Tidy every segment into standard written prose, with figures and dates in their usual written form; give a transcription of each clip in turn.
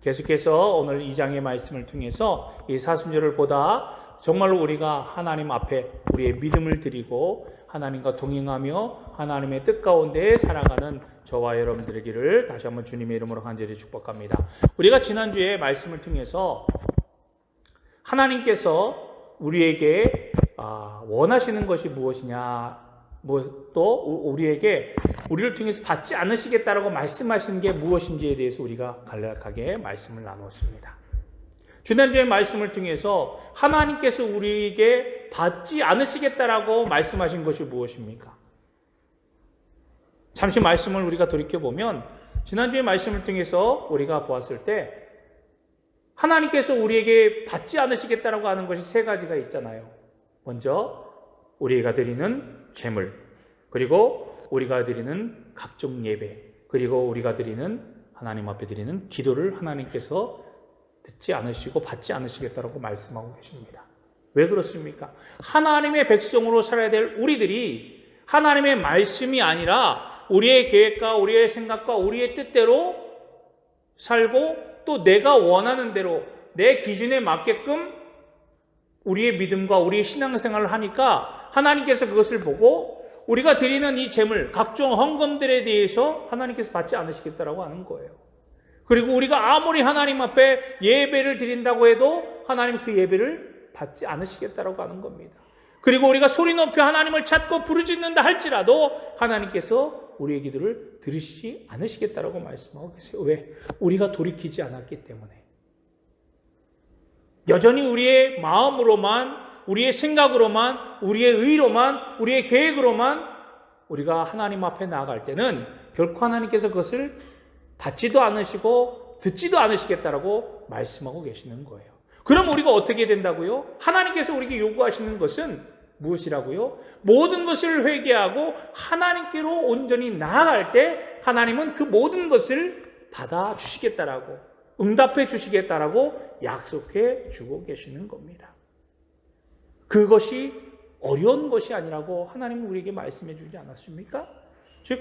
계속해서 오늘 2장의 말씀을 통해서 이 사순절을 보다 정말로 우리가 하나님 앞에 우리의 믿음을 드리고 하나님과 동행하며 하나님의 뜻 가운데 살아가는 저와 여러분들에게를 다시 한번 주님의 이름으로 간절히 축복합니다. 우리가 지난주에 말씀을 통해서 하나님께서 우리에게 원하시는 것이 무엇이냐, 또 우리에게 우리를 통해서 받지 않으시겠다라고 말씀하신 게 무엇인지에 대해서 우리가 간략하게 말씀을 나누었습니다. 지난주의 말씀을 통해서 하나님께서 우리에게 받지 않으시겠다라고 말씀하신 것이 무엇입니까? 잠시 말씀을 우리가 돌이켜보면 지난주의 말씀을 통해서 우리가 보았을 때 하나님께서 우리에게 받지 않으시겠다라고 하는 것이 세 가지가 있잖아요. 먼저 우리가 드리는 제물, 그리고 우리가 드리는 각종 예배, 그리고 우리가 드리는 하나님 앞에 드리는 기도를 하나님께서 듣지 않으시고 받지 않으시겠다라고 말씀하고 계십니다. 왜 그렇습니까? 하나님의 백성으로 살아야 될 우리들이 하나님의 말씀이 아니라 우리의 계획과 우리의 생각과 우리의 뜻대로 살고 또 내가 원하는 대로 내 기준에 맞게끔 우리의 믿음과 우리의 신앙생활을 하니까 하나님께서 그것을 보고 우리가 드리는 이 제물, 각종 헌금들에 대해서 하나님께서 받지 않으시겠다라고 하는 거예요. 그리고 우리가 아무리 하나님 앞에 예배를 드린다고 해도 하나님 그 예배를 받지 않으시겠다라고 하는 겁니다. 그리고 우리가 소리 높여 하나님을 찾고 부르짖는다 할지라도 하나님께서 우리의 기도를 들으시지 않으시겠다라고 말씀하고 계세요. 왜? 우리가 돌이키지 않았기 때문에. 여전히 우리의 마음으로만, 우리의 생각으로만, 우리의 의로만, 우리의 계획으로만 우리가 하나님 앞에 나아갈 때는 결코 하나님께서 그것을 받지도 않으시고 듣지도 않으시겠다라고 말씀하고 계시는 거예요. 그럼 우리가 어떻게 된다고요? 하나님께서 우리에게 요구하시는 것은 무엇이라고요? 모든 것을 회개하고 하나님께로 온전히 나아갈 때 하나님은 그 모든 것을 받아주시겠다라고, 응답해 주시겠다라고 약속해 주고 계시는 겁니다. 그것이 어려운 것이 아니라고 하나님은 우리에게 말씀해 주지 않았습니까? 즉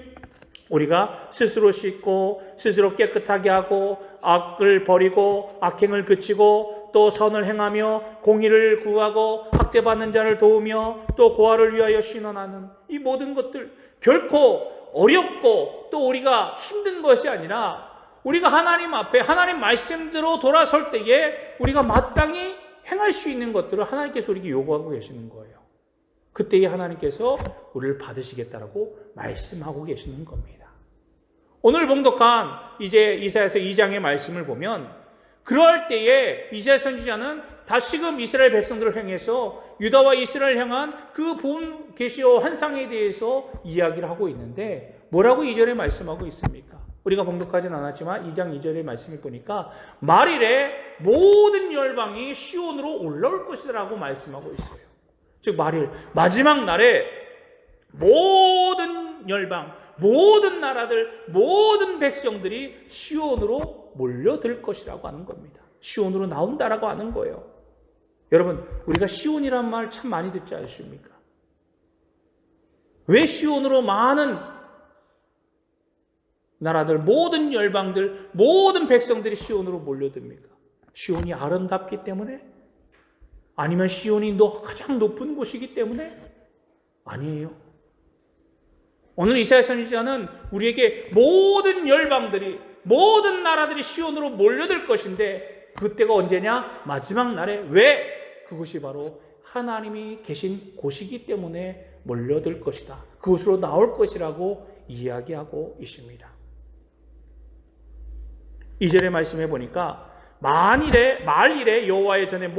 우리가 스스로 씻고 스스로 깨끗하게 하고 악을 버리고 악행을 그치고 또 선을 행하며 공의를 구하고 학대받는 자를 도우며 또 고아를 위하여 신원하는 이 모든 것들 결코 어렵고 또 우리가 힘든 것이 아니라 우리가 하나님 앞에 하나님 말씀대로 돌아설 때에 우리가 마땅히 행할 수 있는 것들을 하나님께서 우리에게 요구하고 계시는 거예요. 그때에 하나님께서 우리를 받으시겠다라고 말씀하고 계시는 겁니다. 오늘 봉독한 이제 이사야서 2장의 말씀을 보면 그럴 때에 이사야 선지자는 다시금 이스라엘 백성들을 향해서 유다와 이스라엘 향한 그 본 계시의 환상에 대해서 이야기를 하고 있는데 뭐라고 2절에 말씀하고 있습니까? 우리가 봉독하진 않았지만 2장 2절의 말씀을 보니까 말일에 모든 열방이 시온으로 올라올 것이라고 말씀하고 있어요. 즉 말일 마지막 날에 모든 열방, 모든 나라들, 모든 백성들이 시온으로 몰려들 것이라고 하는 겁니다. 시온으로 나온다라고 하는 거예요. 여러분, 우리가 시온이란 말 참 많이 듣지 않습니까? 왜 시온으로 많은 나라들, 모든 열방들, 모든 백성들이 시온으로 몰려듭니까? 시온이 아름답기 때문에? 아니면 시온이 가장 높은 곳이기 때문에? 아니에요. 오늘 이사야 선지자는 우리에게 모든 열방들이, 모든 나라들이 시온으로 몰려들 것인데 그때가 언제냐? 마지막 날에. 왜? 그것이 바로 하나님이 계신 곳이기 때문에 몰려들 것이다. 그곳으로 나올 것이라고 이야기하고 있습니다. 2절의 말씀해 보니까 말일에 여호와의 전에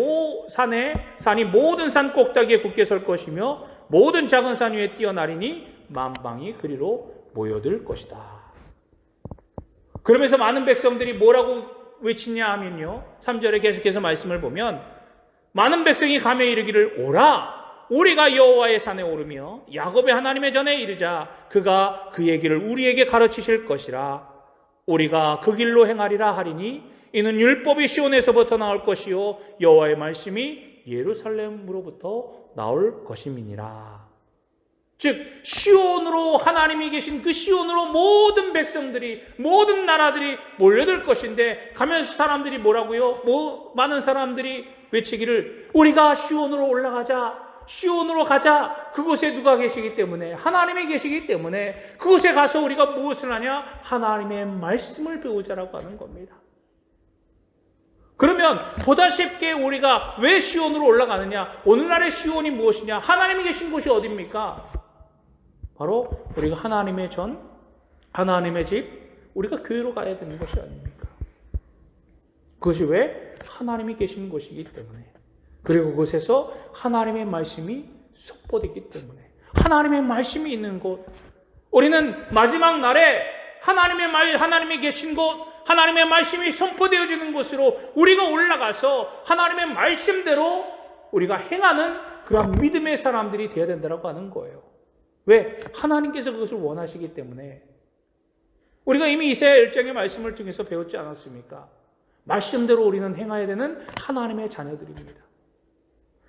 산이 모든 산 꼭대기에 굳게 설 것이며 모든 작은 산 위에 뛰어나리니 만방이 그리로 모여들 것이다. 그러면서 많은 백성들이 뭐라고 외치냐 하면요, 3절에 계속해서 말씀을 보면 많은 백성이 가며 이르기를 오라 우리가 여호와의 산에 오르며 야곱의 하나님의 전에 이르자 그가 그의 길을 우리에게 가르치실 것이라. 우리가 그 길로 행하리라 하리니 이는 율법이 시온에서부터 나올 것이요 여호와의 말씀이 예루살렘으로부터 나올 것임이니라. 즉 시온으로, 하나님이 계신 그 시온으로 모든 백성들이, 모든 나라들이 몰려들 것인데, 가면서 사람들이 뭐라고요? 많은 사람들이 외치기를 우리가 시온으로 올라가자, 시온으로 가자. 그곳에 누가 계시기 때문에? 하나님이 계시기 때문에 그곳에 가서 우리가 무엇을 하냐? 하나님의 말씀을 배우자라고 하는 겁니다. 그러면 보다 쉽게 우리가 왜 시온으로 올라가느냐? 오늘날의 시온이 무엇이냐? 하나님이 계신 곳이 어디입니까? 바로 우리가 하나님의 하나님의 집, 우리가 교회로 가야 되는 것이 아닙니까? 그것이 왜? 하나님이 계시는 곳이기 때문에. 그리고 그곳에서 하나님의 말씀이 선포되기 때문에. 하나님의 말씀이 있는 곳. 우리는 마지막 날에 하나님이 계신 곳, 하나님의 말씀이 선포되어지는 곳으로 우리가 올라가서 하나님의 말씀대로 우리가 행하는 그런 믿음의 사람들이 되어야 된다고 하는 거예요. 왜? 하나님께서 그것을 원하시기 때문에. 우리가 이미 이사야 1장의 말씀을 통해서 배웠지 않았습니까? 말씀대로 우리는 행해야 되는 하나님의 자녀들입니다.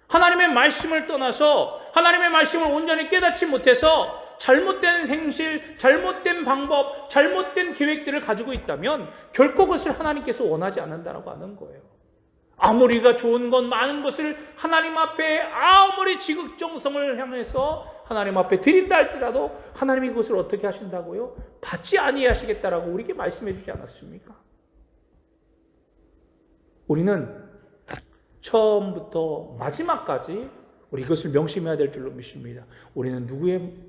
하나님의 말씀을 떠나서 하나님의 말씀을 온전히 깨닫지 못해서 잘못된 생실, 잘못된 방법, 잘못된 계획들을 가지고 있다면 결코 그것을 하나님께서 원하지 않는다고 하는 거예요. 아무리가 좋은 것, 많은 것을 하나님 앞에 아무리 지극정성을 향해서 하나님 앞에 드린다 할지라도 하나님이 그것을 어떻게 하신다고요? 받지 아니하시겠다라고 우리에게 말씀해 주지 않았습니까? 우리는 처음부터 마지막까지 우리 이것을 명심해야 될 줄로 믿습니다. 우리는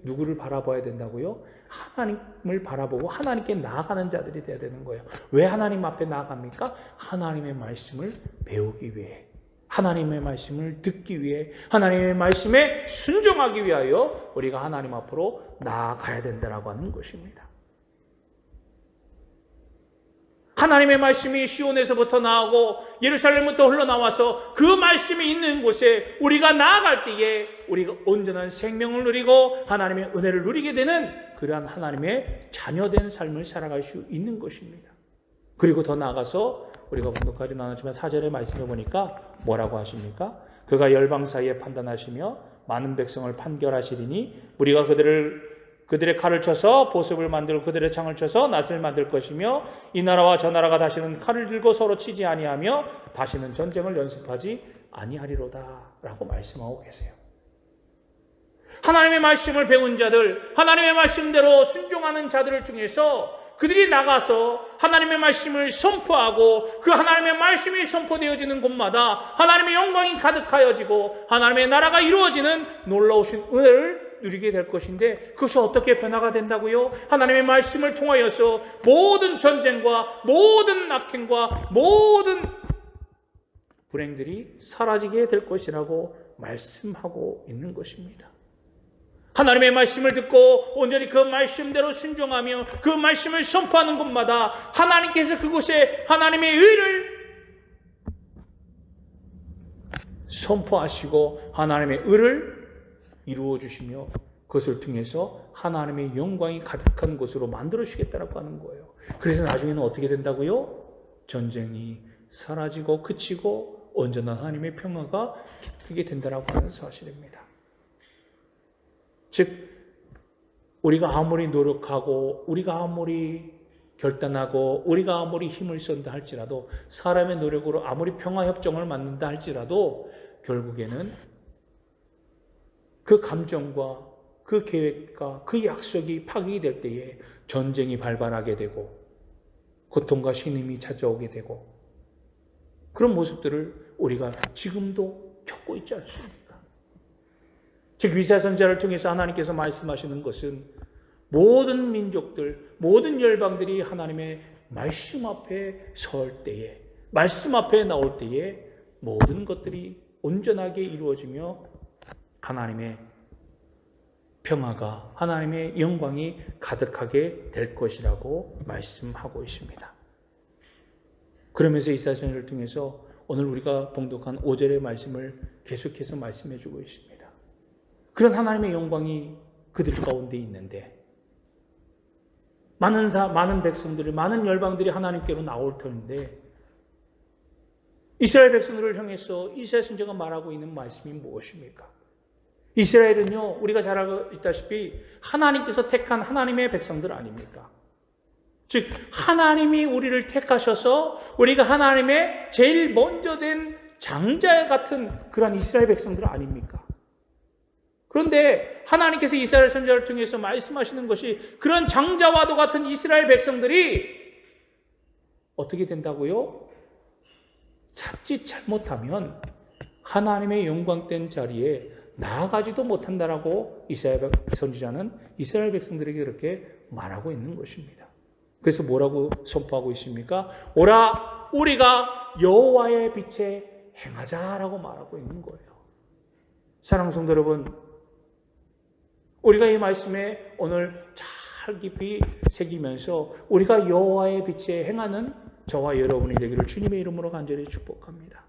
누구를 바라봐야 된다고요? 하나님을 바라보고 하나님께 나아가는 자들이 되어야 되는 거예요. 왜 하나님 앞에 나아갑니까? 하나님의 말씀을 배우기 위해, 하나님의 말씀을 듣기 위해, 하나님의 말씀에 순종하기 위하여 우리가 하나님 앞으로 나아가야 된다고 하는 것입니다. 하나님의 말씀이 시온에서부터 나오고 예루살렘부터 흘러나와서 그 말씀이 있는 곳에 우리가 나아갈 때에 우리가 온전한 생명을 누리고 하나님의 은혜를 누리게 되는 그러한 하나님의 자녀된 삶을 살아갈 수 있는 것입니다. 그리고 더 나아가서 우리가 본문까지 나눴지만 4절의 말씀을 보니까 뭐라고 하십니까? 그가 열방 사이에 판단하시며 많은 백성을 판결하시리니 우리가 그들의 칼을 쳐서 보습을 만들고 그들의 창을 쳐서 낫을 만들 것이며 이 나라와 저 나라가 다시는 칼을 들고 서로 치지 아니하며 다시는 전쟁을 연습하지 아니하리로다 라고 말씀하고 계세요. 하나님의 말씀을 배운 자들, 하나님의 말씀대로 순종하는 자들을 통해서 그들이 나가서 하나님의 말씀을 선포하고 그 하나님의 말씀이 선포되어지는 곳마다 하나님의 영광이 가득하여지고 하나님의 나라가 이루어지는 놀라우신 은혜를 누리게 될 것인데 그것이 어떻게 변화가 된다고요? 하나님의 말씀을 통하여서 모든 전쟁과 모든 악행과 모든 불행들이 사라지게 될 것이라고 말씀하고 있는 것입니다. 하나님의 말씀을 듣고 온전히 그 말씀대로 순종하며 그 말씀을 선포하는 곳마다 하나님께서 그곳에 하나님의 의를 선포하시고 하나님의 의를 이루어 주시며 그것을 통해서 하나님의 영광이 가득한 곳으로 만들어 주시겠다라고 하는 거예요. 그래서 나중에는 어떻게 된다고요? 전쟁이 사라지고 그치고 온전한 하나님의 평화가 깃들게 된다라고 하는 사실입니다. 즉 우리가 아무리 노력하고 우리가 아무리 결단하고 우리가 아무리 힘을 쏜다 할지라도 사람의 노력으로 아무리 평화협정을 만든다 할지라도 결국에는 그 감정과 그 계획과 그 약속이 파괴가 될 때에 전쟁이 발발하게 되고 고통과 신음이 찾아오게 되고 그런 모습들을 우리가 지금도 겪고 있지 않습니까? 즉 이사야 선지자를 통해서 하나님께서 말씀하시는 것은 모든 민족들, 모든 열방들이 하나님의 말씀 앞에 설 때에, 말씀 앞에 나올 때에 모든 것들이 온전하게 이루어지며 하나님의 평화가, 하나님의 영광이 가득하게 될 것이라고 말씀하고 있습니다. 그러면서 이사야 선지자를 통해서 오늘 우리가 봉독한 5절의 말씀을 계속해서 말씀해 주고 있습니다. 그런 하나님의 영광이 그들 가운데 있는데 많은 백성들이, 많은 열방들이 하나님께로 나올 터인데 이스라엘 백성들을 향해서 이사야 선지자가 말하고 있는 말씀이 무엇입니까? 이스라엘은요, 우리가 잘 알고 있다시피 하나님께서 택한 하나님의 백성들 아닙니까? 즉 하나님이 우리를 택하셔서 우리가 하나님의 제일 먼저 된 장자 같은 그런 이스라엘 백성들 아닙니까? 그런데 하나님께서 이스라엘 선지자를 통해서 말씀하시는 것이 그런 장자와도 같은 이스라엘 백성들이 어떻게 된다고요? 자칫 잘못하면 하나님의 영광된 자리에 나아가지도 못한다라고 이사야 선지자는 이스라엘 백성들에게 그렇게 말하고 있는 것입니다. 그래서 뭐라고 선포하고 있습니까? 오라 우리가 여호와의 빛에 행하자라고 말하고 있는 거예요. 사랑하는 성도 여러분, 우리가 이 말씀에 오늘 잘 깊이 새기면서 우리가 여호와의 빛에 행하는 저와 여러분이 되기를 주님의 이름으로 간절히 축복합니다.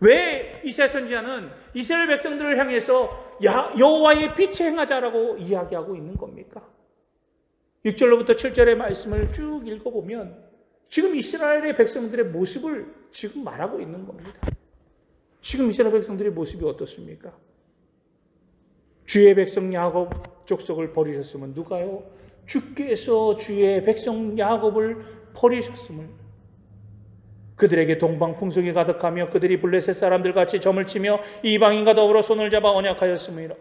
왜 이사야 선지자는 이스라엘 백성들을 향해서 여호와의 빛에 행하자라고 이야기하고 있는 겁니까? 6절로부터 7절의 말씀을 쭉 읽어보면 지금 이스라엘의 백성들의 모습을 지금 말하고 있는 겁니다. 지금 이스라엘 백성들의 모습이 어떻습니까? 주의 백성 야곱 족속을 버리셨으면 누가요? 주께서 주의 백성 야곱을 버리셨음을, 그들에게 동방풍속이 가득하며 그들이 블레셋 사람들 같이 점을 치며 이방인과 더불어 손을 잡아 언약하였습니다.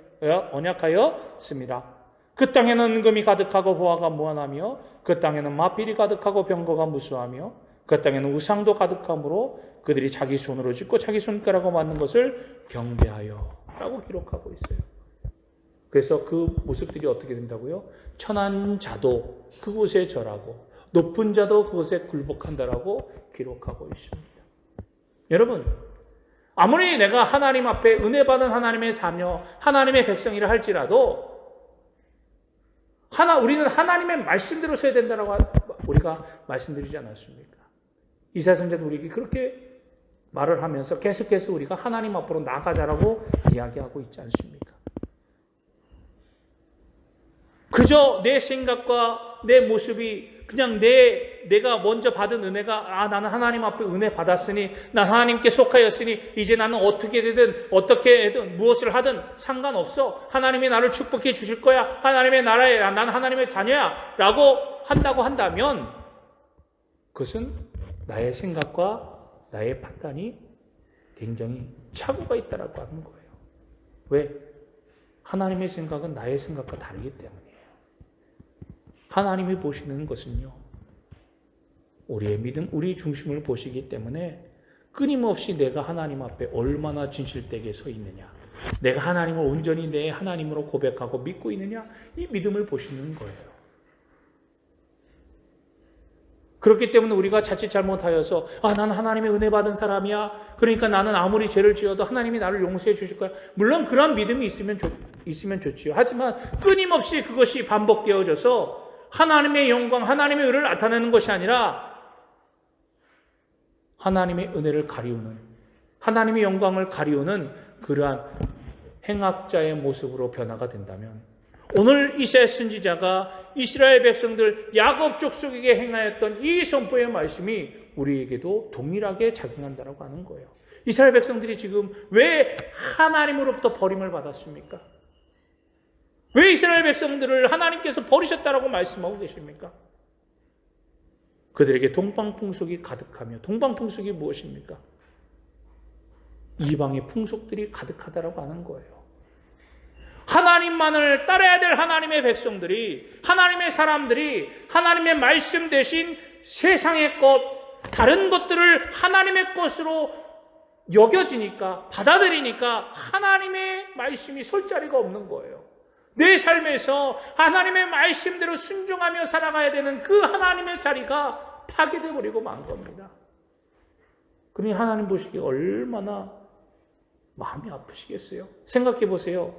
그 땅에는 은금이 가득하고 보화가 무한하며 그 땅에는 마필이 가득하고 병거가 무수하며 그 땅에는 우상도 가득하므로 그들이 자기 손으로 짓고 자기 손가락으로 만든 것을 경배하여 라고 기록하고 있어요. 그래서 그 모습들이 어떻게 된다고요? 천한 자도 그곳에 절하고 높은 자도 그것에 굴복한다라고 기록하고 있습니다. 여러분, 아무리 내가 하나님 앞에 은혜 받은 하나님의 자녀, 하나님의 백성이라 할지라도 우리는 하나님의 말씀대로 서야 된다라고 우리가 말씀드리지 않았습니까? 이사야 선지자도 우리에게 그렇게 말을 하면서 계속해서 우리가 하나님 앞으로 나가자라고 이야기하고 있지 않습니까? 그저 내 생각과 내 모습이 그냥 내가 먼저 받은 은혜가 나는 하나님 앞에 은혜 받았으니 난 하나님께 속하였으니 이제 나는 어떻게 되든 어떻게 해든 무엇을 하든 상관없어. 하나님이 나를 축복해 주실 거야. 하나님의 나라에 나는 하나님의 자녀야 라고 한다고 한다면 그것은 나의 생각과 나의 판단이 굉장히 착오가 있다라고 하는 거예요. 왜? 하나님의 생각은 나의 생각과 다르기 때문이에요. 하나님이 보시는 것은요, 우리의 믿음, 우리 중심을 보시기 때문에 끊임없이 내가 하나님 앞에 얼마나 진실되게 서 있느냐, 내가 하나님을 온전히 내 하나님으로 고백하고 믿고 있느냐, 이 믿음을 보시는 거예요. 그렇기 때문에 우리가 자칫 잘못하여서 나는 하나님의 은혜 받은 사람이야, 그러니까 나는 아무리 죄를 지어도 하나님이 나를 용서해 주실 거야. 물론 그런 믿음이 있으면 좋지요. 하지만 끊임없이 그것이 반복되어져서 하나님의 영광, 하나님의 의를 나타내는 것이 아니라 하나님의 은혜를 가리우는, 하나님의 영광을 가리우는 그러한 행악자의 모습으로 변화가 된다면 오늘 이사야 선지자가 이스라엘 백성들 야곱 족속에게 행하였던 이 선포의 말씀이 우리에게도 동일하게 작용한다고 하는 거예요. 이스라엘 백성들이 지금 왜 하나님으로부터 버림을 받았습니까? 왜 이스라엘 백성들을 하나님께서 버리셨다라고 말씀하고 계십니까? 그들에게 동방풍속이 가득하며, 동방풍속이 무엇입니까? 이방의 풍속들이 가득하다라고 하는 거예요. 하나님만을 따라야 될 하나님의 백성들이, 하나님의 사람들이 하나님의 말씀 대신 세상의 것, 다른 것들을 하나님의 것으로 여겨지니까, 받아들이니까 하나님의 말씀이 설 자리가 없는 거예요. 내 삶에서 하나님의 말씀대로 순종하며 살아가야 되는 그 하나님의 자리가 파괴되어 버리고 만 겁니다. 그러니 하나님 보시기에 얼마나 마음이 아프시겠어요? 생각해 보세요.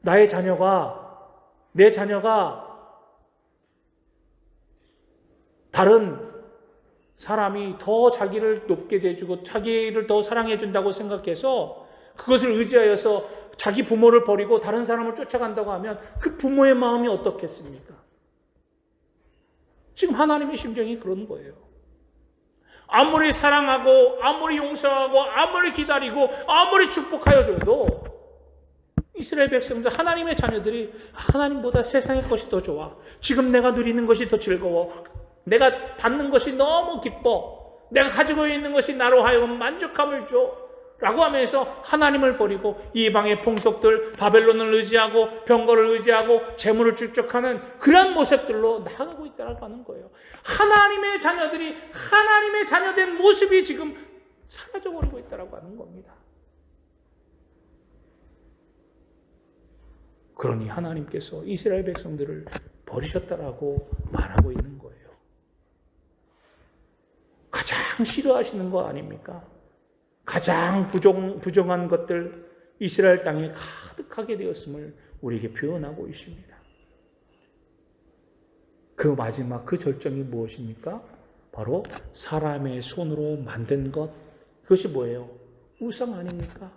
내 자녀가 다른 사람이 더 자기를 높게 대주고 자기를 더 사랑해 준다고 생각해서 그것을 의지하여서 자기 부모를 버리고 다른 사람을 쫓아간다고 하면 그 부모의 마음이 어떻겠습니까? 지금 하나님의 심정이 그런 거예요. 아무리 사랑하고 아무리 용서하고 아무리 기다리고 아무리 축복하여 줘도 이스라엘 백성들, 하나님의 자녀들이 하나님보다 세상의 것이 더 좋아. 지금 내가 누리는 것이 더 즐거워. 내가 받는 것이 너무 기뻐. 내가 가지고 있는 것이 나로 하여금 만족함을 줘. 라고 하면서 하나님을 버리고 이방의 풍속들, 바벨론을 의지하고 병거를 의지하고 재물을 축적하는 그런 모습들로 나아가고 있다고 하는 거예요. 하나님의 자녀들이 하나님의 자녀된 모습이 지금 사라져버리고 있다고 하는 겁니다. 그러니 하나님께서 이스라엘 백성들을 버리셨다라고 말하고 있는 거예요. 가장 싫어하시는 거 아닙니까? 가장 부정한 것들 이스라엘 땅에 가득하게 되었음을 우리에게 표현하고 있습니다. 그 마지막 그 절정이 무엇입니까? 바로 사람의 손으로 만든 것. 그것이 뭐예요? 우상 아닙니까?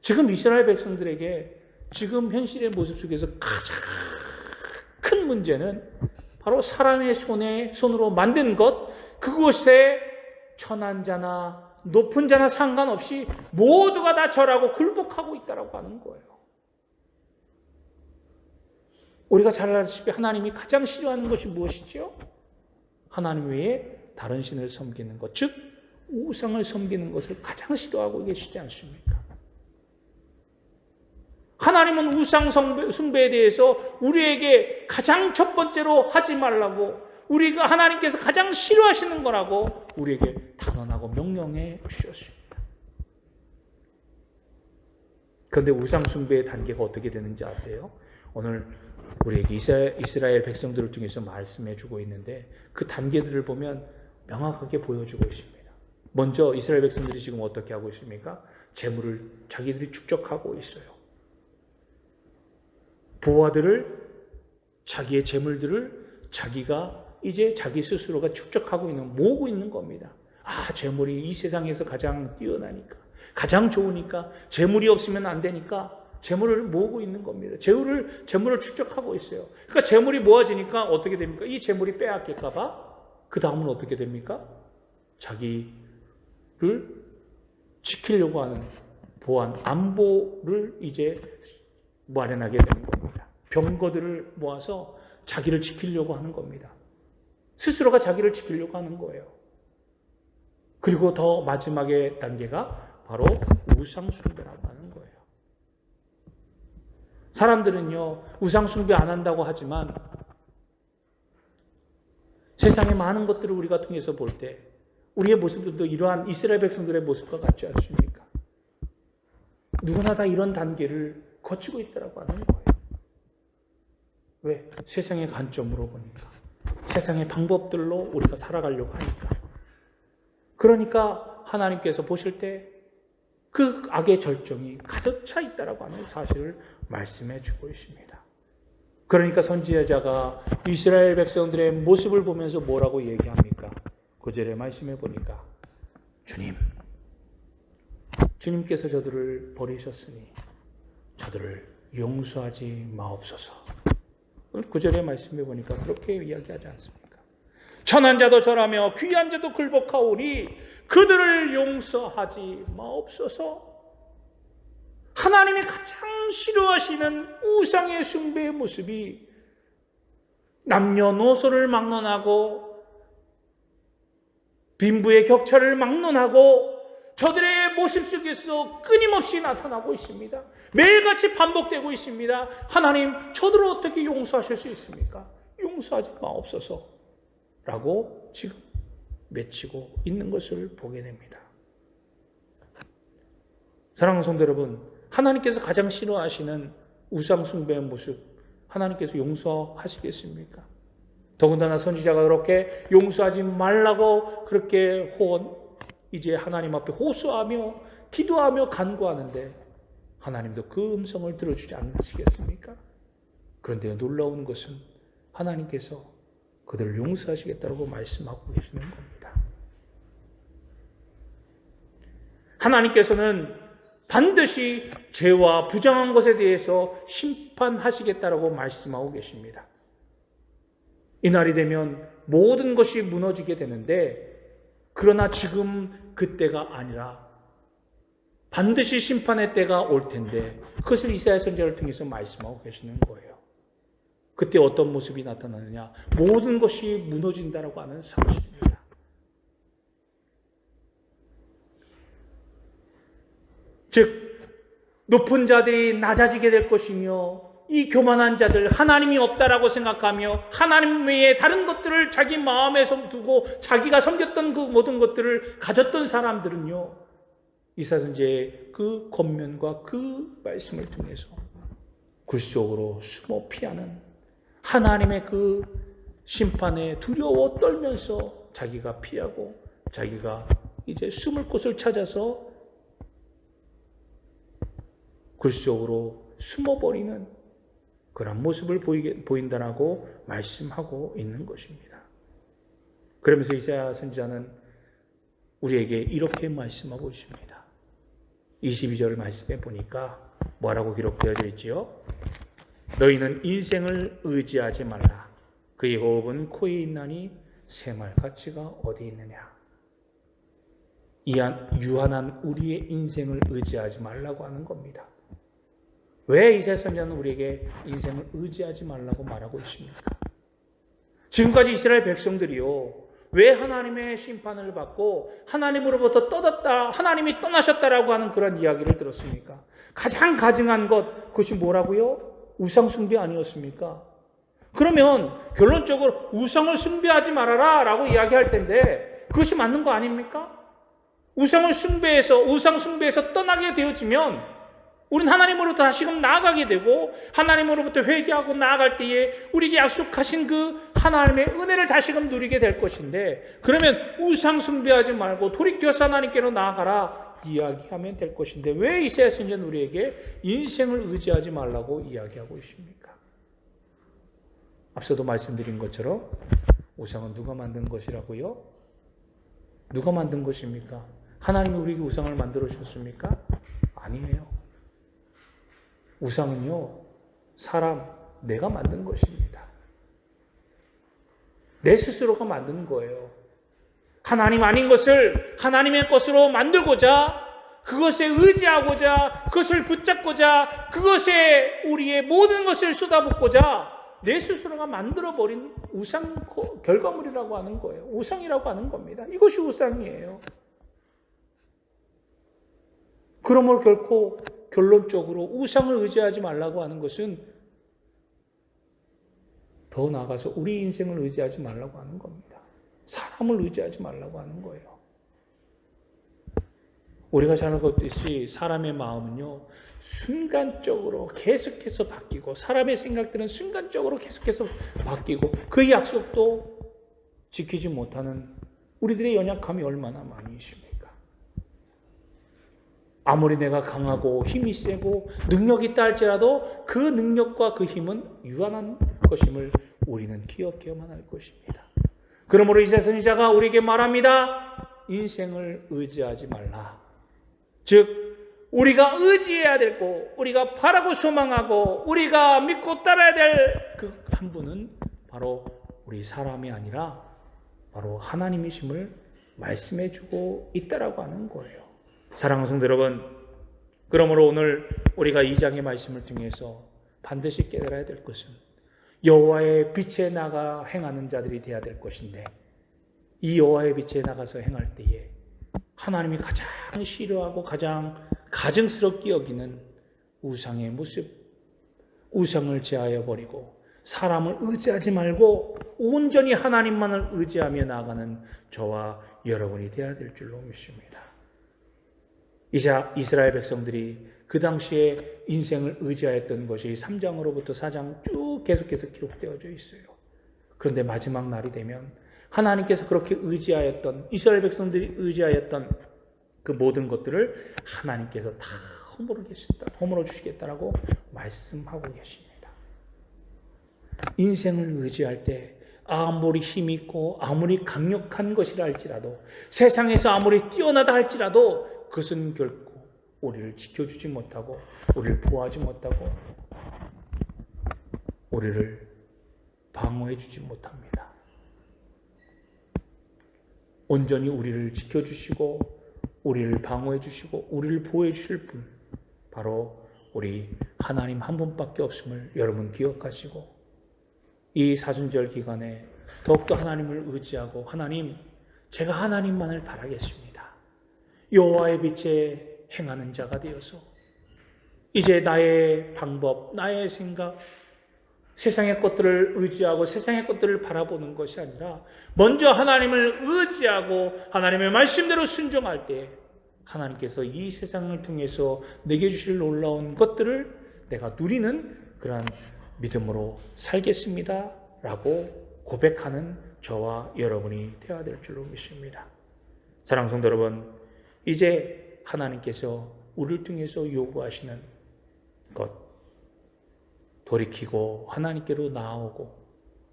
지금 이스라엘 백성들에게 지금 현실의 모습 속에서 가장 큰 문제는 바로 사람의 손으로 만든 것, 그것에 천한 자나 높은 자나 상관없이 모두가 다 절하고 굴복하고 있다고 하는 거예요. 우리가 잘 알다시피 하나님이 가장 싫어하는 것이 무엇이죠? 하나님 외에 다른 신을 섬기는 것, 즉 우상을 섬기는 것을 가장 싫어하고 계시지 않습니까? 하나님은 우상 숭배에 대해서 우리에게 가장 첫 번째로 하지 말라고, 우리가 하나님께서 가장 싫어하시는 거라고 우리에게 단언하고 명령해 주셨습니다. 그런데 우상 숭배의 단계가 어떻게 되는지 아세요? 오늘 우리에게 이스라엘 백성들을 통해서 말씀해 주고 있는데 그 단계들을 보면 명확하게 보여주고 있습니다. 먼저 이스라엘 백성들이 지금 어떻게 하고 있습니까? 재물을 자기들이 축적하고 있어요. 부하들을, 자기의 재물들을 자기가 이제 자기 스스로가 축적하고 모으고 있는 겁니다. 재물이 이 세상에서 가장 뛰어나니까, 가장 좋으니까, 재물이 없으면 안 되니까 재물을 모으고 있는 겁니다. 재물을 축적하고 있어요. 그러니까 재물이 모아지니까 어떻게 됩니까? 이 재물이 빼앗길까 봐 그 다음은 어떻게 됩니까? 자기를 지키려고 하는 보안, 안보를 이제 마련하게 되는 겁니다. 병거들을 모아서 자기를 지키려고 하는 겁니다. 스스로가 자기를 지키려고 하는 거예요. 그리고 더 마지막의 단계가 바로 우상숭배라고 하는 거예요. 사람들은요, 우상숭배 안 한다고 하지만 세상의 많은 것들을 우리가 통해서 볼 때 우리의 모습들도 이러한 이스라엘 백성들의 모습과 같지 않습니까? 누구나 다 이런 단계를 거치고 있다고 하는 거예요. 왜? 세상의 관점으로 보니까, 세상의 방법들로 우리가 살아가려고 하니까. 그러니까 하나님께서 보실 때 그 악의 절정이 가득 차 있다고 하는 사실을 말씀해 주고 있습니다. 그러니까 선지자가 이스라엘 백성들의 모습을 보면서 뭐라고 얘기합니까? 9절에 말씀해 보니까 주님께서 저들을 버리셨으니 저들을 용서하지 마옵소서. 9절에 말씀해 보니까 그렇게 이야기하지 않습니까? 천한 자도 절하며 귀한 자도 굴복하오니 그들을 용서하지 마옵소서. 하나님이 가장 싫어하시는 우상의 숭배의 모습이 남녀노소를 막론하고 빈부의 격차를 막론하고 저들의 모습 속에서 끊임없이 나타나고 있습니다. 매일같이 반복되고 있습니다. 하나님, 저들을 어떻게 용서하실 수 있습니까? 용서하지 마옵소서 라고 지금 외치고 있는 것을 보게 됩니다. 사랑하는 성도 여러분, 하나님께서 가장 싫어하시는 우상 숭배의 모습 하나님께서 용서하시겠습니까? 더군다나 선지자가 그렇게 용서하지 말라고 그렇게 이제 하나님 앞에 호소하며 기도하며 간구하는데 하나님도 그 음성을 들어주지 않으시겠습니까? 그런데 놀라운 것은 하나님께서 그들을 용서하시겠다고 말씀하고 계시는 겁니다. 하나님께서는 반드시 죄와 부정한 것에 대해서 심판하시겠다고 말씀하고 계십니다. 이날이 되면 모든 것이 무너지게 되는데, 그러나 지금 그때가 아니라 반드시 심판의 때가 올 텐데 그것을 이사야 선지자를 통해서 말씀하고 계시는 거예요. 그때 어떤 모습이 나타나느냐? 모든 것이 무너진다라고 하는 사실입니다. 즉 높은 자들이 낮아지게 될 것이며 이 교만한 자들, 하나님이 없다라고 생각하며 하나님 외에 다른 것들을 자기 마음에 두고 자기가 섬겼던 그 모든 것들을 가졌던 사람들은요, 이사야 선지자의 그 권면과 그 말씀을 통해서 굴 속으로 숨어 피하는, 하나님의 그 심판에 두려워 떨면서 자기가 피하고 자기가 이제 숨을 곳을 찾아서 굴 속으로 숨어버리는 그런 모습을 보인다라고 말씀하고 있는 것입니다. 그러면서 이사야 선지자는 우리에게 이렇게 말씀하고 있습니다. 22절 말씀에 보니까 뭐라고 기록되어져 있지요? 너희는 인생을 의지하지 말라. 그의 호흡은 코에 있나니 새말 가치가 어디 있느냐. 유한한 우리의 인생을 의지하지 말라고 하는 겁니다. 왜 이사야 선지자는 우리에게 인생을 의지하지 말라고 말하고 있습니까? 지금까지 이스라엘 백성들이요, 왜 하나님의 심판을 받고 하나님으로부터 떠났다, 하나님이 떠나셨다라고 하는 그런 이야기를 들었습니까? 가장 가증한 것, 그것이 뭐라고요? 우상 숭배 아니었습니까? 그러면 결론적으로 우상을 숭배하지 말아라 라고 이야기할 텐데 그것이 맞는 거 아닙니까? 우상 숭배에서 떠나게 되어지면 우리는 하나님으로부터 다시금 나아가게 되고 하나님으로부터 회개하고 나아갈 때에 우리에게 약속하신 그 하나님의 은혜를 다시금 누리게 될 것인데, 그러면 우상 숭배하지 말고 돌이켜서 하나님께로 나아가라 이야기하면 될 것인데 왜 이사야 선지자는 우리에게 인생을 의지하지 말라고 이야기하고 있습니까? 앞서도 말씀드린 것처럼 우상은 누가 만든 것이라고요? 누가 만든 것입니까? 하나님이 우리에게 우상을 만들어 주셨습니까? 아니에요. 우상은요, 내가 만든 것입니다. 내 스스로가 만든 거예요. 하나님 아닌 것을 하나님의 것으로 만들고자, 그것에 의지하고자, 그것을 붙잡고자, 그것에 우리의 모든 것을 쏟아붓고자 내 스스로가 만들어버린 우상 결과물이라고 하는 거예요. 우상이라고 하는 겁니다. 이것이 우상이에요. 그러므로 결코 결론적으로 우상을 의지하지 말라고 하는 것은 더 나아가서 우리 인생을 의지하지 말라고 하는 겁니다. 사람을 의지하지 말라고 하는 거예요. 우리가 잘 알고 있듯이 사람의 마음은요, 순간적으로 계속해서 바뀌고 사람의 생각들은 순간적으로 계속해서 바뀌고 그 약속도 지키지 못하는 우리들의 연약함이 얼마나 많이 있습니까? 아무리 내가 강하고 힘이 세고 능력이 있다 할지라도 그 능력과 그 힘은 유한한 것임을 우리는 기억해야만 할 것입니다. 그러므로 이사야 선지자가 우리에게 말합니다. 인생을 의지하지 말라. 즉 우리가 의지해야 되고 우리가 바라고 소망하고 우리가 믿고 따라야 될 그 한 분은 바로 우리 사람이 아니라 바로 하나님이심을 말씀해 주고 있다라고 하는 거예요. 사랑하는 성도 여러분, 그러므로 오늘 우리가 2장의 말씀을 통해서 반드시 깨달아야 될 것은 여호와의 빛에 나가 행하는 자들이 되어야 될 것인데, 이 여호와의 빛에 나가서 행할 때에 하나님이 가장 싫어하고 가장 가증스럽게 여기는 우상의 모습, 우상을 제하여 버리고 사람을 의지하지 말고 온전히 하나님만을 의지하며 나아가는 저와 여러분이 되어야 될 줄로 믿습니다. 이스라엘 백성들이 그 당시에 인생을 의지하였던 것이 3장으로부터 4장 쭉 계속해서 기록되어져 있어요. 그런데 마지막 날이 되면 하나님께서 그렇게 의지하였던, 이스라엘 백성들이 의지하였던 그 모든 것들을 하나님께서 다 허물어 주시겠다라고 말씀하고 계십니다. 인생을 의지할 때 아무리 힘이 있고 아무리 강력한 것이라 할지라도, 세상에서 아무리 뛰어나다 할지라도 그것은 결코 우리를 지켜주지 못하고 우리를 보호하지 못하고 우리를 방어해 주지 못합니다. 온전히 우리를 지켜주시고 우리를 방어해 주시고 우리를 보호해 주실 분, 바로 우리 하나님 한 분밖에 없음을 여러분 기억하시고, 이 사순절 기간에 더욱더 하나님을 의지하고, 하나님, 제가 하나님만을 바라겠습니다. 여호와의 빛에 행하는 자가 되어서 이제 나의 방법, 나의 생각, 세상의 것들을 의지하고 세상의 것들을 바라보는 것이 아니라 먼저 하나님을 의지하고 하나님의 말씀대로 순종할 때 하나님께서 이 세상을 통해서 내게 주실 놀라운 것들을 내가 누리는 그러한 믿음으로 살겠습니다 라고 고백하는 저와 여러분이 되어야 될 줄로 믿습니다. 사랑하는 성도 여러분, 이제 하나님께서 우리를 통해서 요구하시는 것, 돌이키고 하나님께로 나아오고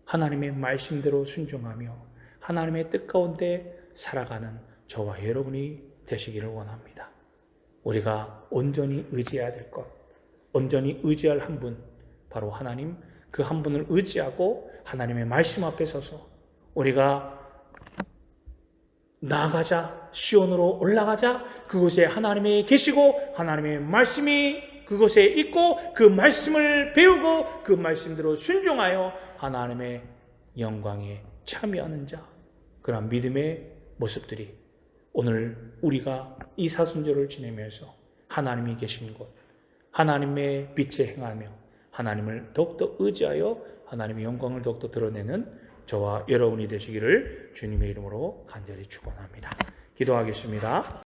하나님의 말씀대로 순종하며 하나님의 뜻 가운데 살아가는 저와 여러분이 되시기를 원합니다. 우리가 온전히 의지해야 될 것, 온전히 의지할 한 분, 바로 하나님, 그 한 분을 의지하고 하나님의 말씀 앞에 서서 우리가 나아가자, 시온으로 올라가자, 그곳에 하나님이 계시고 하나님의 말씀이 그곳에 있고 그 말씀을 배우고 그 말씀대로 순종하여 하나님의 영광에 참여하는 자, 그런 믿음의 모습들이 오늘 우리가 이 사순절을 지내면서 하나님이 계신 곳, 하나님의 빛에 행하며 하나님을 더욱더 의지하여 하나님의 영광을 더욱더 드러내는 저와 여러분이 되시기를 주님의 이름으로 간절히 축원합니다. 기도하겠습니다.